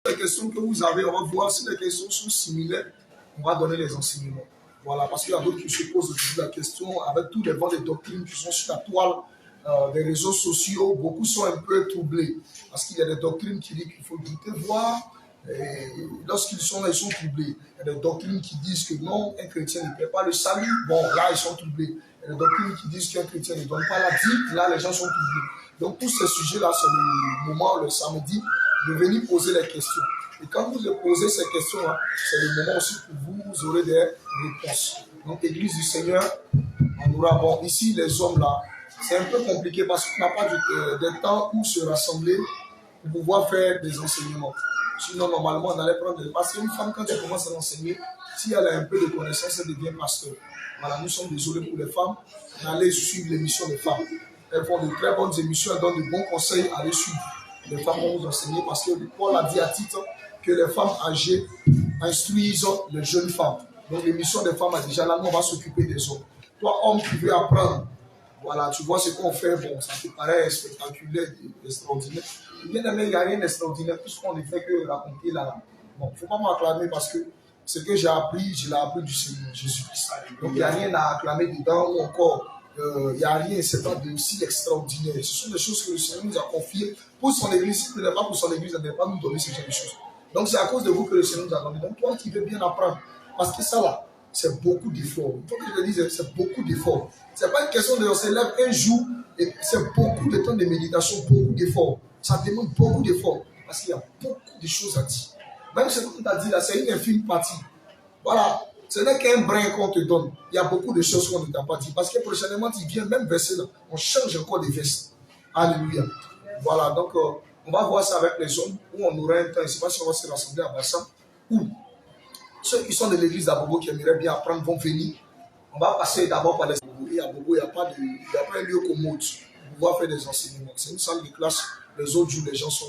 Les questions que vous avez, on va voir si les questions sont similaires, on va donner les enseignements. Voilà, parce qu'il y a d'autres qui se posent aujourd'hui la question avec tous les vents de doctrines qui sont sur la toile des réseaux sociaux. Beaucoup sont un peu troublés parce qu'il y a des doctrines qui disent qu'il faut goûter voir. Et lorsqu'ils sont là, ils sont troublés. Il y a des doctrines qui disent que non, un chrétien ne paie pas le salut. Bon, là, ils sont troublés. Il y a des doctrines qui disent qu'un chrétien ne donne pas la dîme. Là, les gens sont troublés. Donc, tous ces sujets-là, c'est le moment, le samedi, de venir poser les questions. Et quand vous posez ces questions-là, c'est le moment aussi pour vous, vous aurez des réponses. Donc, Église du Seigneur, on aura, bon, ici, les hommes là, c'est un peu compliqué parce qu'on n'a pas de temps où se rassembler pour pouvoir faire des enseignements. Sinon, normalement, on allait prendre des... Parce qu'une femme, quand elle commence à enseigner, si elle a un peu de connaissances, elle devient pasteur. Voilà, nous sommes désolés pour les femmes. On allait suivre l'émission des femmes. Elles font de très bonnes émissions, elles donnent de bons conseils à les suivre. Les femmes vont vous enseigner parce que Paul a dit à titre que les femmes âgées instruisent les jeunes femmes. Donc l'émission des femmes a déjà là, nous on va s'occuper des hommes. Toi, homme qui veux apprendre, voilà, tu vois ce qu'on fait, bon, ça te paraît spectaculaire, extraordinaire. Bien aimé, il n'y a rien d'extraordinaire, tout ce qu'on ne fait que raconter là. Bon, il ne faut pas m'acclamer parce que ce que j'ai appris, je l'ai appris du Seigneur Jésus-Christ. Donc il n'y a rien à acclamer dedans ou encore. Il n'y a rien, c'est pas de si extraordinaire. Ce sont des choses que le Seigneur nous a confiées pour son église. Si ce n'est pas pour son église, il ne va pas nous donner ce genre de choses. Donc c'est à cause de vous que le Seigneur nous a donné. Donc toi qui veux bien apprendre, parce que ça là, c'est beaucoup d'efforts. Il faut que je le dise, c'est beaucoup d'efforts. Ce n'est pas une question de on se lève un jour et c'est beaucoup de temps de méditation, beaucoup d'efforts. Ça demande beaucoup d'efforts parce qu'il y a beaucoup de choses à dire. Même ce qu'on t'a dit là, c'est une infime partie. Voilà. Ce n'est qu'un brin qu'on te donne. Il y a beaucoup de choses qu'on ne t'a pas dit. Parce que prochainement, tu viens même verser là. On change encore des vestes. Alléluia. Voilà, donc on va voir ça avec les hommes où on aura un temps. Je ne sais pas si on va se rassembler à Bassam. Ou ceux qui sont de l'église d'Abobo qui aimeraient bien apprendre vont venir. On va passer d'abord par les Abobo. Et à Bobo, il n'y a pas un lieu commode pour pouvoir faire des enseignements. C'est une salle de classe. Les autres jours, les gens sont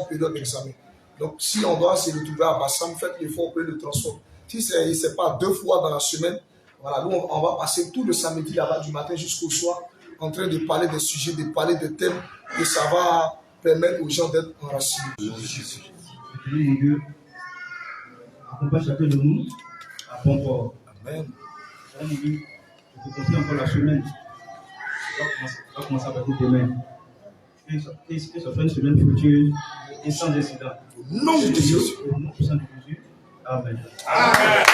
en période d'examen. Donc si on doit se retrouver à Bassam, faites l'effort pour le transport. Si ce n'est pas 2 fois dans la semaine, voilà, nous on va passer tout le samedi là-bas du matin jusqu'au soir en train de parler des sujets, de parler des thèmes et ça va permettre aux gens d'être enracinés. Mon Dieu, accompagne chacun de nous à bon port. Amen. Mon Dieu, je te confie encore la semaine. On va commencer à partir demain. Que ce soit une semaine future et sans incident. Au nom de Jésus. Au nom de Jésus. Amen. Amen.